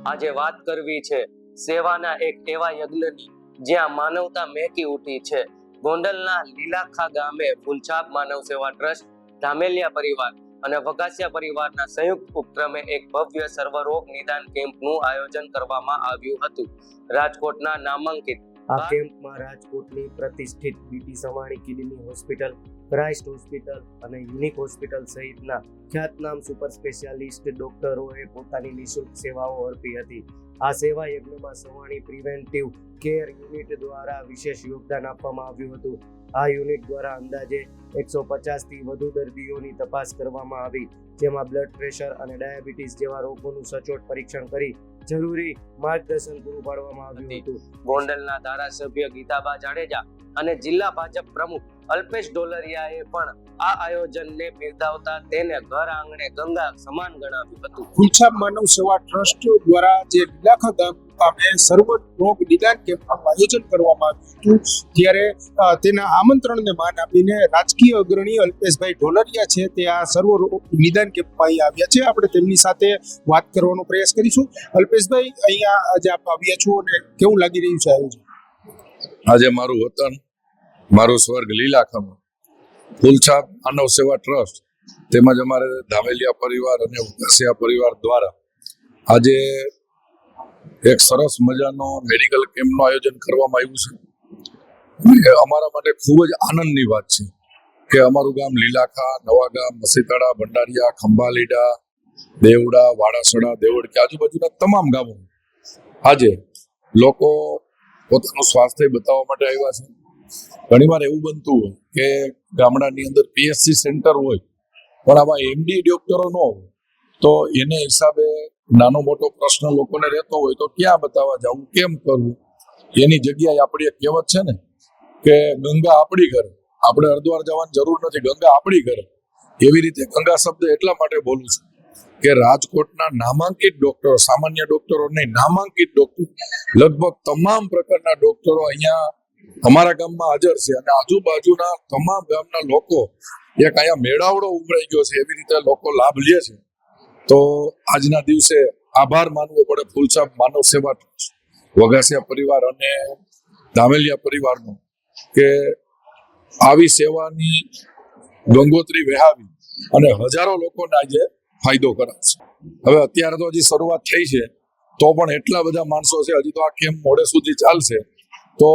આજે વાત કરવી છે સેવાના એક એવા યજ્ઞની જ્યાં માનવતા મહેકી ઉઠી છે. ગોંડલના લીલાખા ગામે ફૂલછાપ માનવ સેવા ટ્રસ્ટ, ધામેલિયા પરિવાર અને વઘાસિયા પરિવારના સંયુક્ત ઉપક્રમે એક ભવ્ય સર્વરોગ નિદાન કેમ્પનું આયોજન કરવામાં આવ્યું હતું. રાજકોટના નામાંકિત આ કેમ્પમાં રાજકોટની પ્રતિષ્ઠિત BT Savani kidney hospital, Christ hospital અને યુનિક હોસ્પિટલ સહિતના ખ્યાતનામ સુપર સ્પેશિયાલિસ્ટ ડોક્ટરોએ પોતાની નિઃશુલ્ક સેવાઓ અર્પી હતી. આ સેવા યજ્ઞમાં સવાણી પ્રિવેન્ટિવ કેર યુનિટ દ્વારા વિશેષ યોગદાન આપવામાં આવ્યું હતું. આ યુનિટ દ્વારા અંદાજે 150 થી વધુ દર્દીઓની તપાસ કરવામાં આવી, જેમાં બ્લડ પ્રેશર અને ડાયાબિટીસ જેવા રોગોનું સચોટ પરીક્ષણ કરી જરૂરી માર્ગદર્શન પૂરું પાડવામાં આવ્યું હતું. ગોંડલના ધારાસભ્ય ગીતાબા જાડેજા અને જિલ્લા ભાજપ પ્રમુખ અલ્પેશ ડોલરિયાએ પણ આ આયોજનને બિરદાવતા તેને ઘર આંગણે ગંગા સમાન ગણાવ્યું હતું. ફૂલછાપ માનવ સેવા ટ્રસ્ટ દ્વારા જે લીલાખા ગામ ખાતે સર્વ રોગ નિદાન કેમ્પનું આયોજન કરવામાં આવ્યું હતું, ત્યારે તેના આમંત્રણને માન આપીને રાજકીય અગ્રણી અલ્પેશભાઈ ઢોલરિયા છે તે આ સર્વ રોગ નિદાન કેમ્પમાં અહીં આવ્યા છે. આપણે તેમની સાથે વાત કરવાનો પ્રયાસ કરીશું. અલ્પેશભાઈ, અહીંયા આજે આપ આવ્યા છો અને કેવું લાગી રહ્યું છે આયોજન? આજે મારું વતન, મારું સ્વર્ગ લીલાખામાં ફૂલછાપ માનવ સેવા ટ્રસ્ટ તેમજ અમારે ધામેલિયા પરિવાર અને વઘાસિયા પરિવાર દ્વારા આજે એક સરસ મજાનો મેડિકલ કેમ્પનું આયોજન કરવામાં આવ્યું છે. અમારા માટે ખૂબ જ આનંદની વાત છે કે અમારું ગામ લીલાખા, નવાગામ, મસીતળા, ભંડારિયા, ખંભાલીડા, દેવડા, વાડાસડા, દેવડ આજુબાજુના તમામ ગામો આજે લોકો પોતાનું સ્વાસ્થ્ય બતાવવા માટે આવ્યા છે. ઘણીવાર એવું બનતું હોય કે ગામડાની અંદર પીએચસી સેન્ટર હોય પણ આમાં એમડી ડોક્ટરો ન હોય, તો એને હિસાબે નાનો મોટો પ્રશ્ન લોકોને રહેતો હોય તો ક્યાં બતાવવા જવું, કેમ કરવું. એની જગ્યાએ આપણી એક કહેવત છે ને કે ગંગા આપણી ઘરે, આપણે હરિદ્વાર જવાની જરૂર નથી, ગંગા આપણી ઘરે. એવી રીતે ગંગા શબ્દ એટલા માટે બોલું છું કે રાજકોટના નામાંકિત ડોક્ટરો, સામાન્ય ડોક્ટરો નહીં, નામાંકિત ડોક્ટર, લગભગ તમામ પ્રકારના ડોક્ટરો અહીંયા અમારા ગામમાં હાજર છે અને આજુબાજુના તમામ ગામના લોકો એક અહીંયા મેળાવડો ઉમરાઈ ગયો છે, એવી રીતે લોકો લાભ લે છે. તો આજના દિવસે આભાર માનવો પડે ફૂલછાપ માનવ સેવા ટ્રસ્ટ, વઘાસિયા પરિવાર અને ધામેલિયા પરિવારનો કે આવી સેવાની ગંગોત્રી વહાવી અને હજારો લોકોને આજે ફાયદો કરાવશે. હવે અત્યારે તો હજી શરૂઆત થઈ છે, તો પણ એટલા બધા માણસો છે, હજી તો આ કેમ્પ મોડે સુધી ચાલશે, તો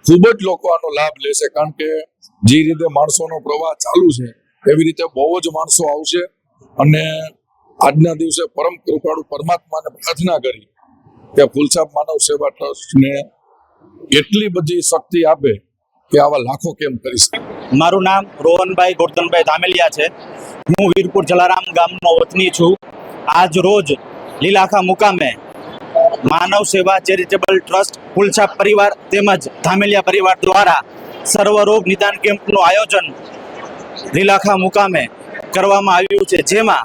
ખૂબ જ લોકો આનો લાભ લેશે. કારણ કે જે રીતે માણસોનો પ્રવાહ ચાલુ છે એવી રીતે બહુ જ માણસો આવશે. અને આજના દિવસે પરમ કૃપાળુ પરમાત્માને પ્રાર્થના કરી કે ફૂલછાપ માનવ સેવા ટ્રસ્ટને એટલી બધી શક્તિ આપે કે આવા લાખો કેમ્પ કરી શકે. મારું નામ રોહનભાઈ ગોરધનભાઈ ધામેલિયા છે. હું વીરપુર જલારામ ગામનો વતની છું. આજ રોજ લીલાખા મુકામે માનવ સેવા ચેરિટેબલ ટ્રસ્ટ, ફૂલછાપ પરિવાર તેમજ ધામેલિયા પરિવાર દ્વારા સર્વરોગ નિદાન કેમ્પનું આયોજન લીલાખા મુકામે કરવામાં આવ્યું છે, જેમાં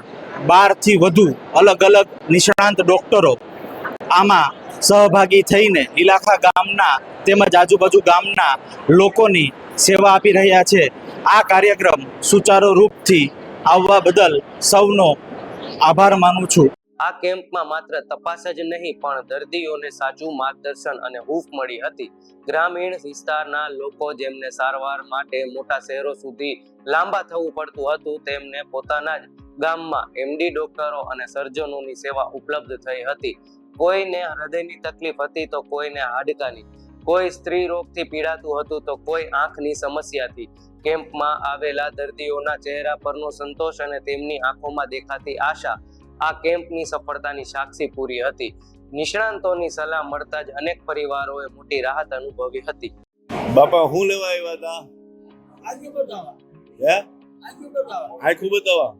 12 થી વધુ અલગ અલગ નિષ્ણાંત ડોક્ટરો આમાં સહભાગી થઈને લીલાખા ગામના તેમજ આજુબાજુ ગામના લોકોની સેવા આપી રહ્યા છે. આ કાર્યક્રમ સુચારુ રૂપથી આવવા બદલ સૌનો આભાર માનું છું. આ કેમ્પમાં માત્ર તપાસ જ નહીં પણ દર્દીઓને સાચું માર્ગદર્શન અને હૂંફ મળી હતી. ગ્રામીણ વિસ્તારના લોકો જેમને સારવાર માટે મોટા શહેરો સુધી લાંબા થવું પડતું હતું, તેમને પોતાના જ ગામમાં એમડી ડોક્ટરો અને સર્જનોની સેવા ઉપલબ્ધ થઈ હતી. કોઈને હૃદયની તકલીફ હતી તો કોઈને હાડકાની, કોઈ સ્ત્રી રોગથી પીડાતું હતું તો કોઈ આંખની સમસ્યાથી. કેમ્પમાં આવેલા દર્દીઓના ચહેરા પરનો સંતોષ અને તેમની આંખોમાં દેખાતી આશા આ કેમ્પની સફળતાની સાક્ષી પૂરી હતી. નિષ્ણાંતોની સલાહ મળતા જ અનેક પરિવારોએ મોટી રાહત અનુભવી હતી. બાપા હું લેવા આવ્યા હતા? આંખું બતાવવા.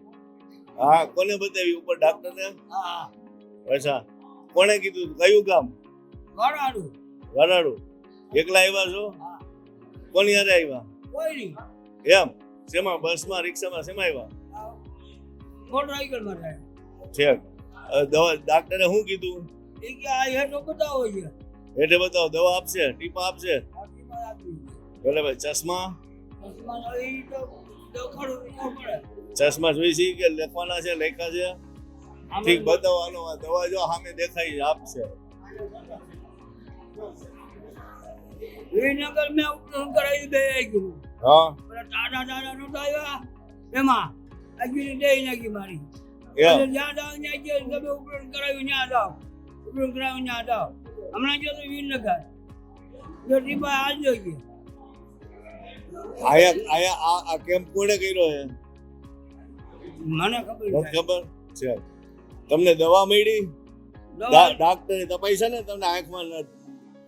હા, કોને બતાવી? ઉપર ડાક્ટરને? અચ્છા, કોને કીધું? કયું ગામ? વરાડુ. એકલા આવ્યા છો? કોની હારે આવ્યા? એમ? શેમાં? બસમાં, રિક્ષામાં? શેમાં આવ્યા? ઠીક. ડાક્ટરે શું કીધું? હેઠે બતાવો, દવા આપશે, ટીપા આપશે. ભલે ભાઈ. ચશ્મા? ચશ્મા જોઈ છે કે લખવાના છે, લેખા છે? ઠીક બતાવવાનો આ દવા જો સામે દેખાય આપશે. વિનગર મેં ઉપકરણ કરાવી દે ગયું હા દાદા દાદા નહોતા આવ્યા એમાં આગળ દે નાખી મારી એમ જ્યાં જાવ ત્યાં કે તમે ઉપકરણ કરાવ્યું ત્યાં જાવ ઉપકરણ કરાવ્યું ત્યાં જાવ હમણાં જો તો વિનગર જો ટીપા હાલ જોઈએ આયા આ કેમ્પ કોણે કર્યો છે? મને ખબર મને છે. ખબર છે. તમને દવા મળી? દવા- ડાક્ટરે તપાઈ છે ને તમને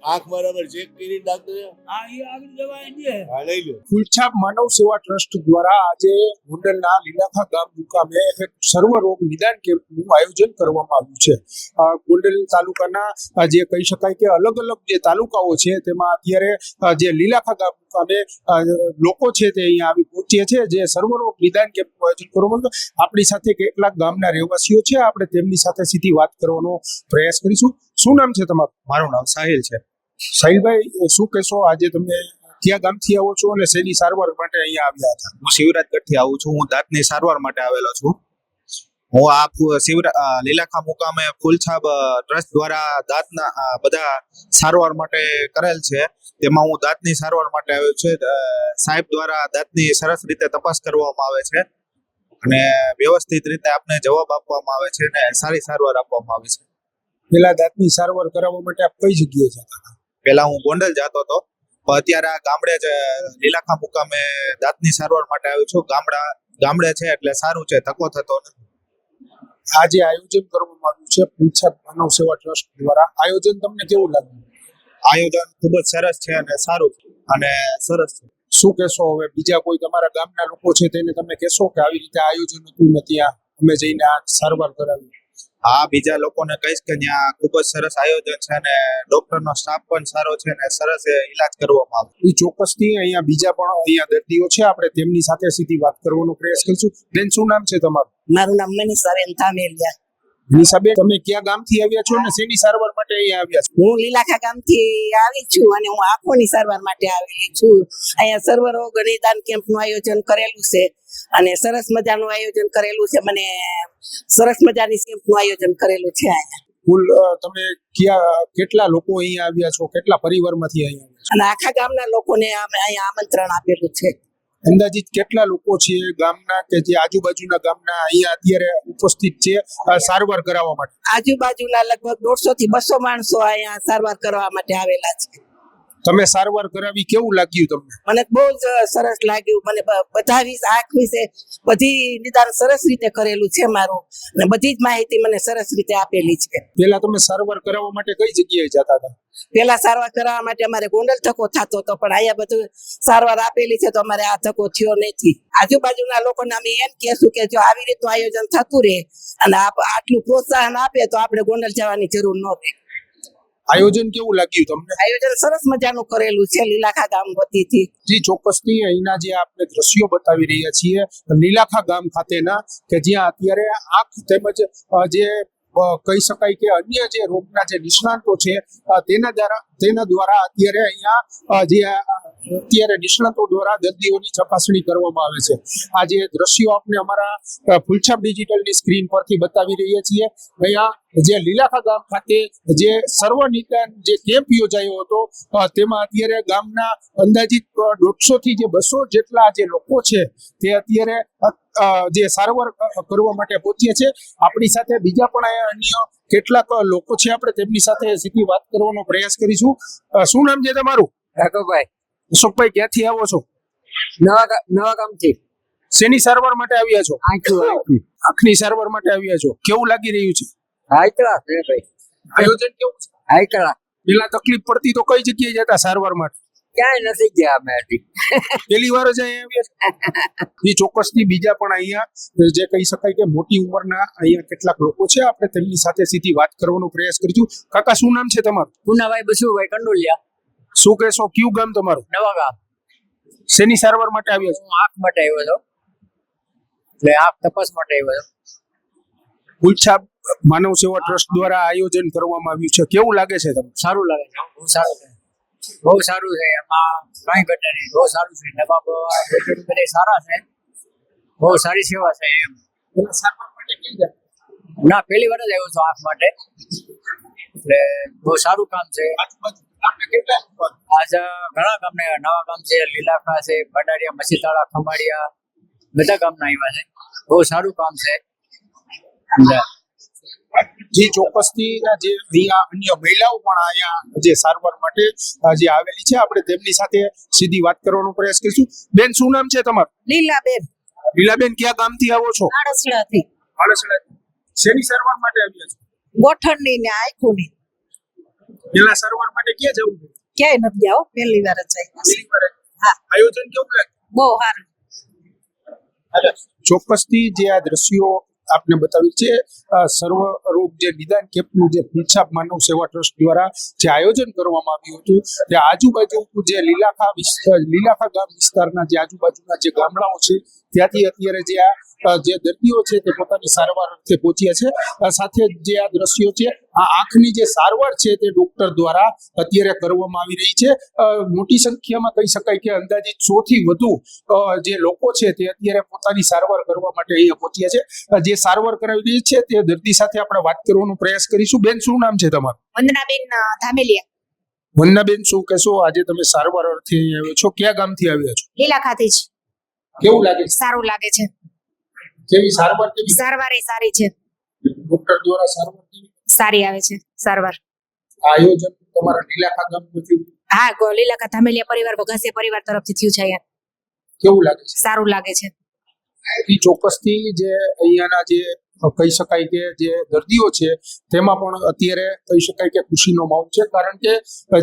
આંખ બરાબર ચેક કરી ડાક્ટરે? આ ઈ આગળ દવા દે હા લઈ લો. ફૂલછાપ માનવ સેવા ટ્રસ્ટ દ્વારા આજે ગોંડલના લીલાખા ગામ મુકામે એક સર્વ રોગ નિદાન કેમ્પનું આયોજન કરવામાં આવ્યું છે. ગોંડલ તાલુકાના જે કહી શકાય કે અલગ અલગ જે તાલુકાઓ છે તેમાં અત્યારે જે લીલાખા ગામ મુકામે લોકો છે તે અહીંયા આવી પહોંચે છે, જે સર્વ રોગ નિદાન કેમ્પનું આયોજન કરવામાં આવ્યું. આપણી સાથે કેટલાક ગામના રહેવાસીઓ છે, આપણે તેમની સાથે સીધી વાત કરવાનો પ્રયાસ કરીશું. શું નામ છે તમારું? મારું નામ સાહિલ છે. સાહિલભાઈ, શું કહેશો, આજે તમે કયા ગામથી આવો છો અને શેની સારવાર માટે અહીંયા આવ્યા હતા? હું શિવરાજગઢથી આવું છું. હું દાંતની સારવાર માટે આવેલો છું. હું લીલાખા મુકામે ફૂલછાપ ટ્રસ્ટ દ્વારા દાંતના બધા સારવાર માટે કરેલ છે. તેમાં હું દાંતની સારવાર માટે આવ્યો છે. સાહેબ દ્વારા દાંતની સરસ રીતે તપાસ કરવામાં આવે છે અને વ્યવસ્થિત રીતે આપને જવાબ આપવામાં આવે છે અને સારી સારવાર આપવામાં આવે છે. પેલા દાંતની સારવાર કરાવવા માટે આપ કઈ જગ્યાએ જતા હતા? પહેલા હું ગોંડલ જતો હતો, પણ અત્યારે આ ગામડે જ લીલાખા મુકામે દાંતની સારવાર માટે આવ્યો છું. ગામડે છે એટલે સારું છે, ધક્કો થતો નથી. આજે આયોજન કરવામાં આવ્યું છે ફૂલછાપ માનવ સેવા ટ્રસ્ટ દ્વારા, આયોજન તમને કેવું લાગ્યું? આયોજન ખૂબ જ સરસ છે અને સારું અને સરસ છે. શું કહેશો હવે? બીજા કોઈ તમારા ગામના લોકો છે તેને તમે કહેશો કે આવી રીતે આયોજન હતું ને ત્યાં અમે જઈને આ સારવાર કરાવી? આ બીજા લોકોને કહીશ કે ત્યાં ખૂબ જ સરસ આયોજન છે અને ડોક્ટરનો સ્ટાફ પણ સારો છે અને સરસ ઈલાજ કરવામાં આવે. એ ચોક્કસથી અહીંયા બીજા પણ અહીંયા દર્દીઓ છે, આપણે તેમની સાથે સીધી વાત કરવાનો પ્રયાસ કરીશું. બેન, શું નામ છે તમારું? મારું નામ મનીષાબેન ધામેલિયા. નિશાબેન, તમે ક્યાં ગામથી આવ્યા છો અને શેની સારવાર માટે અહીંયા આવ્યા છો? હું લીલાખા ગામથી આવી છું અને હું આંખોની સારવાર માટે આવેલી છું. અહીંયા સર્વ રોગ નિદાન કેમ્પનું આયોજન કરેલું છે અને સરસ મજાનું આયોજન કરેલું છે. મને સરસ મજાની કેમ્પનું આયોજન કરેલું છે અહીંયા. કુલ તમે કેટલા લોકો અહીંયા આવ્યા છો? કેટલા પરિવારમાંથી અહીંયા આવ્યા છો? અને આખા ગામના લોકોને અમે અહીંયા આમંત્રણ આપેલું છે. અંદાજિત કેટલા લોકો છે ગામના કે જે આજુબાજુના ગામના અહીંયા અત્યારે ઉપસ્થિત છે સારવાર કરાવવા માટે? આજુબાજુના લગભગ 150 થી 200 માણસો અહીંયા સારવાર કરવા માટે આવેલા છે. તમે સારવાર કરાવી, કેવું લાગ્યું તમને? મને બહુ જ સરસ લાગ્યું. મને બધા આંખ વિશે બધી નિદાન સરસ રીતે કરેલું છે મારું અને બધી જ માહિતી મને સરસ રીતે આપેલી છે. પેલા તમે સારવાર કરાવવા માટે કઈ જગ્યાએ જતા હતા? પેલા સારવાર કરાવવા માટે અમારે ગોંડલ ધક્કો થતો હતો, પણ અહીંયા બધું સારવાર આપેલી છે તો અમારે આ ધક્કો થયો નથી. આજુબાજુના લોકોને અમે એમ કહેશું કે જો આવી રીતનું આયોજન થતું રહે અને આટલું પ્રોત્સાહન આપે તો આપણે ગોંડલ જવાની જરૂર ન રહે. આયોજન કેવું લાગ્યું તમને? આયોજન સરસ મજાનું કરેલું છે લીલાખા ગામ વતીથી. જી, ચોક્કસથી અહીંના જે આપણે દ્રશ્યો બતાવી રહ્યા છીએ લીલાખા ગામ ખાતેના, કે જ્યાં અત્યારે આંખ તેમજ જે કહી શકાય કે અન્ય જે રોગના જે નિષ્ણાતો છે તેના દ્વારા અત્યારે અહીંયા જે અત્યારે નિષ્ણાતો દ્વારા દર્દીઓની ચકાસણી કરવામાં આવે છે. આ જે દ્રશ્યો આપણે અમારા ફૂલછાપ ડિજિટલની સ્ક્રીન પરથી બતાવી રહ્યા છીએ. અહીંયા જે લીલાખા ગામ ખાતે જે સર્વ નિદાન જે કેમ્પ યોજાયો હતો તેમાં અત્યારે ગામના અંદાજિત 150 થી 200 જેટલા જે લોકો છે તે અત્યારે જે સારવાર કરવા માટે પહોંચ્યા છે. આપણી સાથે બીજા પણ અન્ય કેટલાક લોકો છે, આપણે તેમની સાથે સીધી વાત કરવાનો પ્રયાસ કરીશું. શું નામ છે તમારું? રાઘવભાઈ. અશોકભાઈ, ક્યાંથી આવો છો? નવા ગામથી. શેની સારવાર માટે આવ્યા છો? આંખની સારવાર માટે આવ્યા છો. કેવું લાગી રહ્યું છે? હાઈ ક્લાસ છે ભાઈ. આયોજન કેવું છે? High class. પેલા તકલીફ પડતી તો કઈ જગ્યાએ જતા સારવાર માટે? ક્યાંય નથી ગયા અમે હજી. પહેલી વાર જ અહીંયા આવ્યા છે. ચોક્કસથી બીજા પણ અહીંયા જે કહી શકાય કે મોટી ઉંમરના અહીંયા કેટલાક લોકો છે, આપણે તેમની સાથે સીધી વાત કરવાનો પ્રયાસ કરીશું. કાકા, શું નામ છે તમારું? પુનાભાઈ બસુભાઈ કંડોલિયા. શું કહેશો, કયું ગામ તમારું? નવા ગામ. શેની સારવાર માટે આવ્યા છો? હું આંખ માટે આવ્યો છો, એટલે આંખ તપાસ માટે આવ્યો છો. ફૂલછાપ માનવ સેવા ટ્રસ્ટ દ્વારા આયોજન કરવામાં આવ્યું છે. કેવું લાગે છે તમને? સારું લાગે છે. બહુ સારું છે. બહુ સારું છે. એમાં કઈ ઘટે નહીં. બહુ સારું છે. નવા બધા સારા છે. બહુ સારી સેવા છે. એમ સારવાર માટે ક્યાં ગયા? ના, પહેલી વાર જ આવ્યો છું આંખ માટે, એટલે બહુ સારું કામ છે. આજ ઘણા ગામને નવા ગામ છે, લીલાખા છે, ભંડારીયા, મસીતાળા, ખંભાળિયા, બધા ગામના આવ્યા છે. બહુ સારું કામ છે. જે ચોક્કસથી જે અહીંયા અન્ય મહિલાઓ પણ અહીંયા જે સારવાર માટે જે આવેલી છે, આપણે તેમની સાથે સીધી વાત કરવાનો પ્રયાસ કરીશું. બેન, શું નામ છે તમારું? લીલાબેન લીલાબેન, કયા ગામથી આવો છો? આડસડાથી. આળસડાથી. શેની સારવાર માટે આવ્યા છો? ગોઠણની ને આંખોની. પેલા સારવાર માટે ક્યાં જવું છે? ક્યાંય નથી જાઓ, પહેલી વાર જ આવી. પહેલી વાર જ. હા. આયોજન કેવું લાગે? બહુ સારું. ચોક્કસથી જે આ દ્રશ્યો આપને બતાવ્યું છે, સર્વ રોગ જે નિદાન કેમ્પનું જે ફૂલછાપ માનવ સેવા ટ્રસ્ટ દ્વારા જે આયોજન કરવામાં આવ્યું હતું, તે આજુબાજુ જે લીલાખા ગામ વિસ્તારના જે આજુબાજુના જે ગામડાઓ છે, ત્યાંથી અત્યારે જે દર્દીઓ છે તે પોતાની સારવાર અર્થે પહોંચ્યા છે. સાથે જે આ દ્રશ્યો છે, આ આંખની જે સારવાર છે તે ડોક્ટર દ્વારા અત્યારે કરવામાં આવી રહી છે. મોટી સંખ્યામાં કહી શકાય કે અંદાજિત 100 થી વધુ જે લોકો છે તે અત્યારે પોતાની સારવાર કરવા માટે અહીંયા પહોંચ્યા છે. જે સારવાર કરાવી રહી છે તે દર્દી સાથે આપણે વાત કરવાનો પ્રયાસ કરીશું. બેન, શું નામ છે તમારું? વંદનાબેન ધામેલિયા. વંદનાબેન, શું કહેશો? આજે તમે સારવાર અર્થે અહીંયા આવ્યા છો, કયા ગામથી આવ્યા છો? લીલાખાથી જ. કેવું લાગે છે? સારું લાગે છે. કેવી સારવાર? કેવી સારવાર એ સારી છે. ડોક્ટર દ્વારા સારવાર કેવી સારી આવે છે સારવાર. આયોજન તમારા લીલાખા ગામમાંથી હા, લીલાખા ધામેલિયા પરિવાર, વઘાસિયા પરિવાર તરફથી થયું છે અહીંયા. કેવું લાગે છે? સારું લાગે છે. ચોક્કસથી જે અહીંયાના જે કહી શકાય કે જે દર્દીઓ છે તેમાં પણ અત્યારે કહી શકાય કે ખુશીનો માહોલ છે, કારણ કે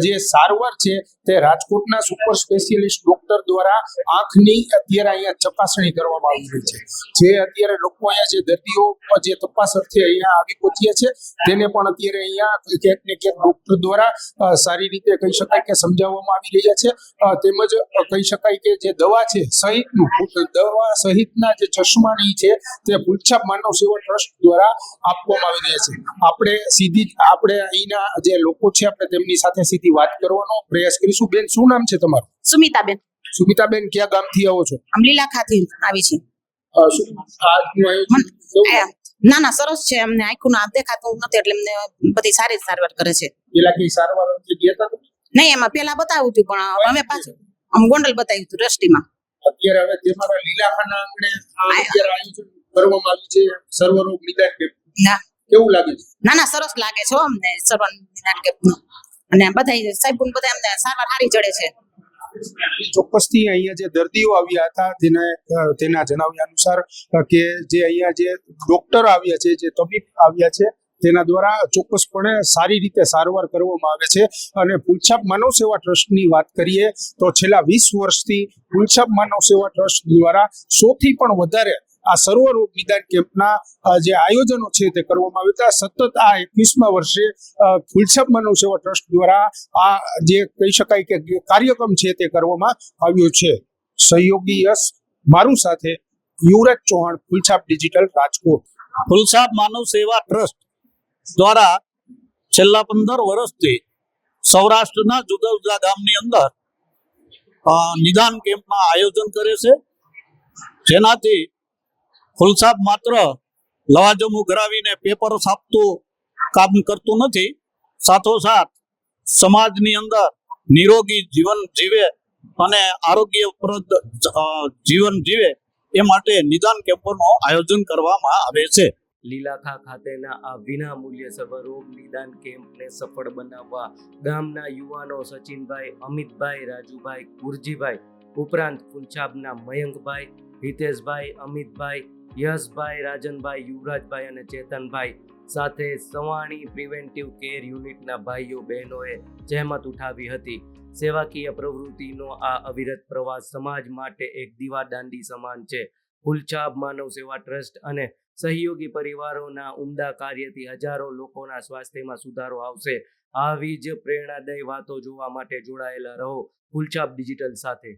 જે સારવાર છે તે રાજકોટના સુપર સ્પેશિયાલિસ્ટ ડોક્ટર દ્વારા આંખની અત્યારે અહીંયા ચકાસણી કરવામાં આવી રહી છે. જે અત્યારે લોકો અહીંયા જે દર્દીઓ જે તપાસ અર્થે અહીંયા આવી પહોંચ્યા છે તેને પણ અત્યારે અહીંયા ક્યાંક ને ક્યાંક ડોક્ટર દ્વારા સારી રીતે કહી શકાય કે સમજાવવામાં આવી રહ્યા છે. તેમજ કહી શકાય કે જે દવા છે દવા સહિતના જે ચશ્માની છે તે ફૂલછાપ માનવ સેવા ટ્રસ્ટ દ્વારા આપવામાં આવી રહ્યા છે. આપણે અહીંના જે લોકો છે આપણે તેમની સાથે સીધી વાત કરવાનો પ્રયાસ કરીશું. બેન, શું નામ છે તમારું? સુમિતાબેન. સુમિતાબેન, કયા ગામથી આવો છો? આમ લીલાખાથી આવી છે. આજનું આયોજન કેવું? ના, સરસ છે. અમને આંખોનું આપ દેખાતું નથી એટલે અમને બધી સારી સારવાર કરે છે. પેલા કઈ સારવાર ગયા હતા તમે? નહીં, એમાં પેલા બતાવ્યું હતું પણ અમે પાછું ગોંડલ બતાવ્યું હતું દ્રષ્ટિમાં. અત્યારે હવે તમારા લીલાખાના આંગણે અત્યારે આયોજન કરવામાં આવ્યું છે સર્વરોગ નિદાન કેમ્પ. ના, કેવું લાગે છે? ના, સરસ લાગે છે અમને સર્વ નિદાન કેમ્પનું. અને બધા સાહેબ બધા અમને સારવાર સારી જડે છે. ચોક્કસથી અહીંયા જે દર્દીઓ આવ્યા હતા તેના જણાવ્યા અનુસાર કે જે અહીંયા જે ડોક્ટર આવ્યા છે, જે તબીબ આવ્યા છે તેના દ્વારા ચોક્કસપણે સારી રીતે સારવાર કરવામાં આવે છે. અને ફૂલછાપ માનવ સેવા ટ્રસ્ટની વાત કરીએ તો છેલ્લા 20 વર્ષથી ફૂલછાપ માનવ સેવા ટ્રસ્ટ દ્વારા 100 થી પણ વધારે આ સર્વરોગ નિદાન કેમ્પના જે આયોજનો છે તે કરવામાં આવ્યા હતા. સતત આ 21મા વર્ષે ફૂલછાપ માનવ સેવા ટ્રસ્ટ દ્વારા આ જે કહી શકાય કે કાર્યક્રમ છે તે કરવામાં આવ્યો છે. સહયોગી યશ મારું સાથે યુવરાજ ચૌહાણ, ફૂલછાપ ડિજિટલ, રાજકોટ. ફૂલછાપ માનવ સેવા ટ્રસ્ટ દ્વારા છેલ્લા 15 વર્ષથી સૌરાષ્ટ્રના જુદા જુદા ગામની અંદર નિદાન કેમ્પના આયોજન કરે છે, જેનાથી ફૂલછાપ માત્ર લવાજમો કરાવીને પેપર છાપતું કામ કરતું નથી, સાથોસાથ સમાજની અંદર નિરોગી જીવન જીવે અને આરોગ્યપ્રદ જીવન જીવે એ માટે નિદાન કેમ્પનું આયોજન કરવામાં આવે છે. લીલાખા ખાતેના આ વિનામૂલ્ય સર્વરોગ નિદાન કેમ્પને સફળ બનાવવા ગામના યુવાનો સચિનભાઈ, અમિતભાઈ, રાજુભાઈ, ગુરજીભાઈ ઉપરાંત ફૂલછાપના મયંકભાઈ, હિતેશભાઈ, અમિતભાઈ, યશભાઈ, રાજનભાઈ, યુવરાજભાઈ અને ચેતનભાઈ સાથે સવાણી પ્રિવેન્ટિવ કેર યુનિટના ભાઈઓ બહેનોએ જહેમત ઉઠાવી હતી. સેવાકીય પ્રવૃત્તિનો આ અવિરત પ્રવાસ સમાજ માટે એક દીવાદાંડી સમાન છે. ફૂલછાપ માનવ સેવા ટ્રસ્ટ અને સહયોગી પરિવારોના ઉમદા કાર્યથી હજારો લોકોના સ્વાસ્થ્યમાં સુધારો આવશે. આવી જ પ્રેરણાદાયી વાતો જોવા માટે જોડાયેલા રહો ફૂલછાપ ડિજિટલ સાથે.